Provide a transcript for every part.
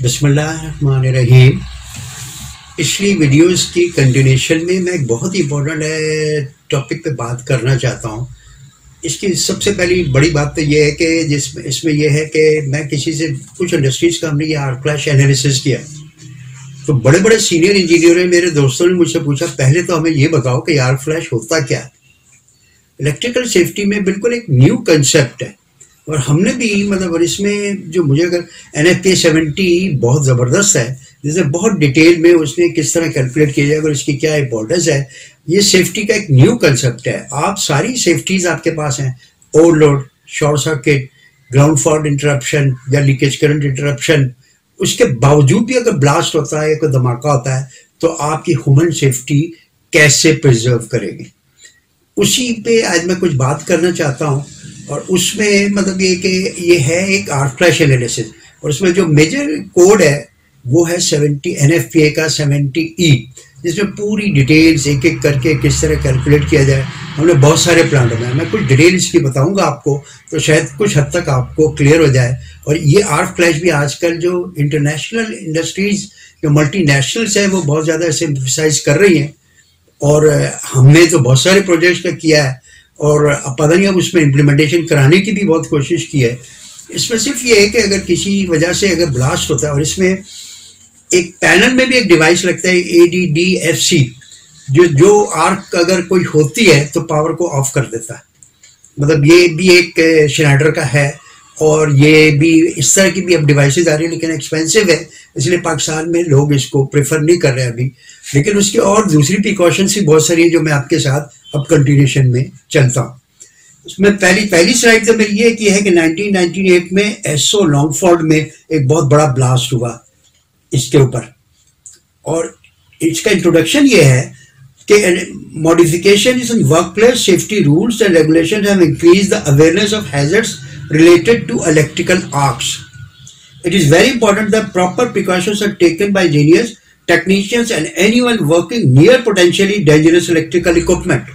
बिस्मिल्लाहिर्रहमानिर्रहीम। पिछली वीडियोस की कंटिन्यूशन में मैं एक बहुत ही इम्पोर्टेंट टॉपिक पे बात करना चाहता हूँ। इसकी सबसे पहली बड़ी बात तो ये है कि इसमें यह है कि मैं किसी से कुछ इंडस्ट्रीज़ का हमने ये आर्क फ्लैश एनालिसिस किया, तो बड़े बड़े सीनियर इंजीनियर मेरे दोस्तों ने मुझसे पूछा, पहले तो हमें ये बताओ कि आर्क फ्लैश होता क्या है। इलेक्ट्रिकल सेफ्टी में बिल्कुल एक न्यू कंसेप्ट है और हमने भी और इसमें जो मुझे अगर NFPA 70 बहुत ज़बरदस्त है, जिसे बहुत डिटेल में उसने किस तरह कैलकुलेट किया जाए और इसकी क्या इंपॉर्टेंस है। ये सेफ्टी का एक न्यू कंसेप्ट है। आप सारी सेफ्टीज़ आपके पास हैं, overload, short circuit, ground fault interruption या लीकेज करंट इंटरप्शन। उसके बावजूद भी अगर ब्लास्ट होता है या कोई धमाका होता है तो आपकी ह्यूमन सेफ्टी कैसे प्रिजर्व करेगी, उसी पे आज मैं कुछ बात करना चाहता हूँ। और उसमें ये कि ये है एक आर्क फ्लैश एनालिसिस और उसमें जो मेजर कोड है वो है 70 NFPA का 70E, जिसमें पूरी डिटेल्स एक एक करके किस तरह कैलकुलेट किया जाए। हमने बहुत सारे प्लान बनाए, मैं कुछ डिटेल इसकी बताऊंगा आपको तो शायद कुछ हद तक आपको क्लियर हो जाए। और ये आर्क फ्लैश भी आजकल जो इंटरनेशनल इंडस्ट्रीज जो मल्टीनेशनल्स हैं वो बहुत ज़्यादा इसे एम्फसाइज कर रही हैं और हमने तो बहुत सारे प्रोजेक्ट्स का किया है और अब पता नहीं, अब उसमें इम्प्लीमेंटेशन कराने की भी बहुत कोशिश की है। इसमें सिर्फ ये है कि अगर किसी वजह से अगर ब्लास्ट होता है और इसमें एक पैनल में भी एक डिवाइस लगता है ADDFC, जो आर्क अगर कोई होती है तो पावर को ऑफ कर देता है। ये भी एक श्नाइडर का है और ये भी इस तरह की भी अब डिवाइसेस आ रही है, लेकिन एक्सपेंसिव है इसलिए पाकिस्तान में लोग इसको प्रेफर नहीं कर रहे हैं अभी। लेकिन उसके और दूसरी प्रिकॉशंस भी बहुत सारी है जो मैं आपके साथ अब कंटिन्यूशन में चलता हूँ। उसमें पहली स्लाइड तो मेरी ये की है कि 1998 में एसओ लॉन्गफोर्ड में एक बहुत बड़ा ब्लास्ट हुआ इसके ऊपर, और इसका इंट्रोडक्शन ये है कि modification in workplace safety rules and regulations have increased the awareness of hazards related to electrical arcs. It is very important that proper precautions are taken by engineers, technicians and anyone working near potentially dangerous electrical equipment.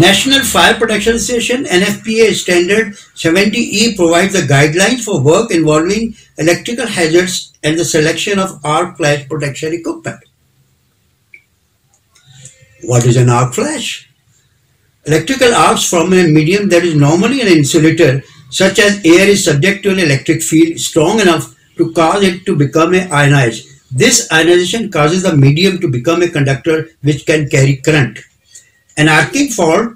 National Fire Protection Station NFPA Standard 70E provides the guidelines for work involving electrical hazards and the selection of arc flash protection equipment. What is an arc flash? Electrical arcs from a medium that is normally an insulator, such as air, is subject to an electric field strong enough to cause it to become ionized. This ionization causes the medium to become a conductor which can carry current. An arcing fault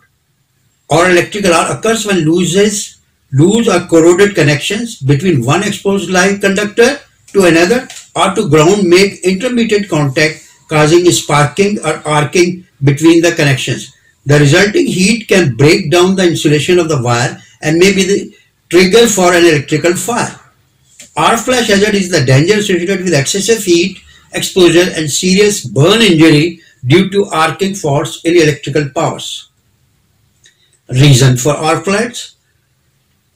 or electrical arc occurs when loose or corroded connections between one exposed live conductor to another or to ground make intermediate contact, causing sparking or arcing between the connections. The resulting heat can break down the insulation of the wire and may be the trigger for an electrical fire. Arc flash hazard is the danger associated with excessive heat exposure and serious burn injury due to arcing faults in electrical powers. Reason for arc flash: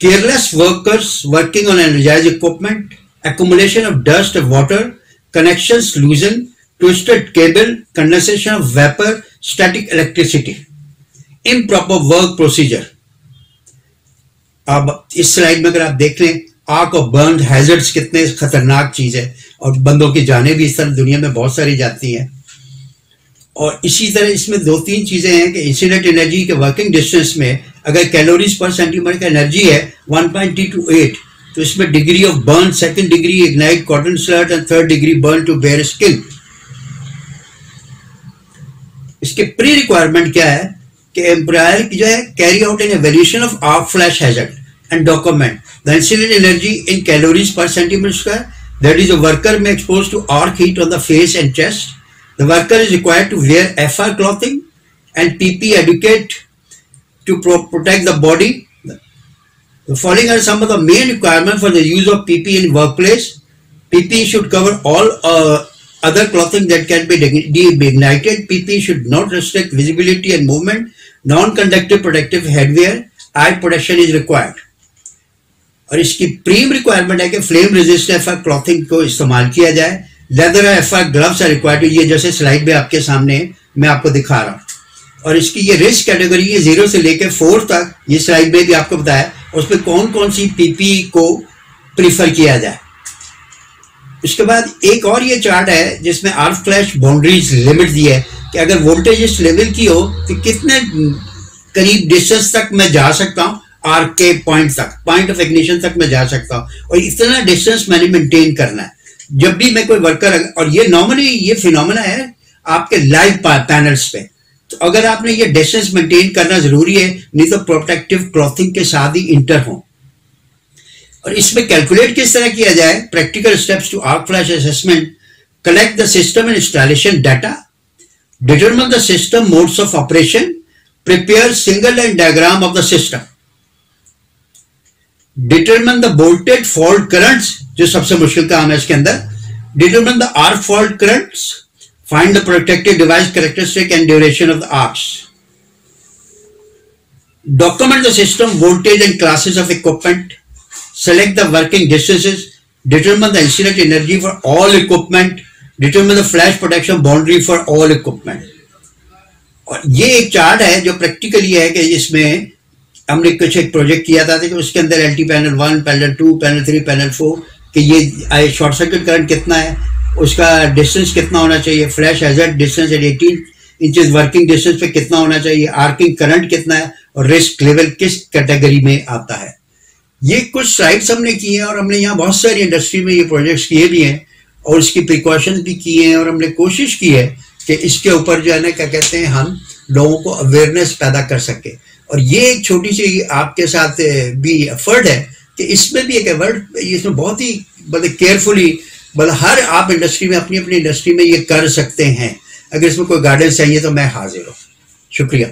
careless workers working on energized equipment, accumulation of dust and water, connections loosened, twisted cable, condensation of vapor, static electricity. Improper work procedure. अब इस slide में अगर आप देख लें, arc और burn hazards कितने खतरनाक चीज है और बंदों की जानें भी इस तरह दुनिया में बहुत सारी जाती हैं। और इसी तरह इसमें दो तीन चीजें हैं कि इंसिडेंट एनर्जी के वर्किंग डिस्टेंस में अगर कैलोरीज पर सेंटीमीटर का एनर्जी है 1.3 to 8, तो इसमें degree of burn, second degree ignite cotton shirt and third degree burn to bare skin. इसके प्री रिक्वायरमेंट क्या है कि एम्प्लॉयर जो है carry out an evaluation of arc flash hazard and document the incident energy in calories per centimetre square, that is a worker may expose to arc heat on the face and chest. The worker is required to wear FR clothing and PP adequate to protect the body. The following are some of the main requirements for the use of PP in workplace. PP should cover all other clothing that can be deignited. PP should not restrict visibility and movement. Non-conductive protective headwear, eye protection is required. और इसकी prim requirement है कि flame resistant FR clothing को इस्तेमाल किया जाए. Leather FR gloves are required. ये जैसे स्लाइड में आपके सामने मैं आपको दिखा रहा हूँ. और इसकी ये रिस्क कैटेगरी है 0 से लेकर 4 तक. ये स्लाइड में भी आपको बताया उसमें कौन कौन सी PP को प्रीफर किया जाए. उसके बाद एक और ये चार्ट है जिसमें आर्क फ्लैश बाउंड्रीज लिमिट दी है कि अगर वोल्टेज इस लेवल की हो तो कितने करीब डिस्टेंस तक मैं जा सकता हूँ, आर्क के पॉइंट तक, पॉइंट ऑफ इग्निशन तक मैं जा सकता हूँ, और इतना डिस्टेंस मैंने मेंटेन करना है जब भी मैं कोई वर्कर। और ये नॉर्मली ये फिनोमेना है आपके लाइव पैनल्स पे, तो अगर आपने ये डिस्टेंस मेंटेन करना जरूरी है, नहीं तो प्रोटेक्टिव क्लॉथिंग के साथ ही इंटर हो। और इसमें कैलकुलेट किस तरह किया जाए, practical steps to arc flash assessment, collect the system and installation data, determine the system modes of operation, prepare single line diagram of the system, determine the voltage fault currents, जो सबसे मुश्किल काम है इसके अंदर, determine the arc fault currents, find the protective device characteristic and duration of the arcs, document the system voltage and classes of equipment, select the working distances, determine the incident energy for all equipment, determine the flash protection boundary for all equipment। और ये एक chart है जो practically है कि इसमें हमने कुछ एक प्रोजेक्ट किया था कि उसके अंदर LT panel 1, panel 2, panel 3, panel 4 कि ये शॉर्ट सर्किट करंट कितना है, उसका डिस्टेंस कितना होना चाहिए, flash hazard distance at 18 inches working distance पे कितना होना चाहिए, आर्किंग करंट कितना है, और रिस्क लेवल किस कैटेगरी में आता है। ये कुछ साइट्स हमने किए हैं और हमने यहाँ बहुत सारी इंडस्ट्री में ये प्रोजेक्ट्स किए भी हैं और इसकी प्रिकॉशंस भी किए हैं, और हमने कोशिश की है कि इसके ऊपर जो है ना क्या कहते हैं हम लोगों को अवेयरनेस पैदा कर सके। और ये एक छोटी सी आपके साथ भी एफर्ट है कि इसमें भी एक एफर्ट, इसमें बहुत ही मतलब केयरफुली मतलब हर आप इंडस्ट्री में अपनी अपनी इंडस्ट्री में ये कर सकते हैं। अगर इसमें कोई गाइडेंस चाहिए तो मैं हाजिर हूँ। शुक्रिया।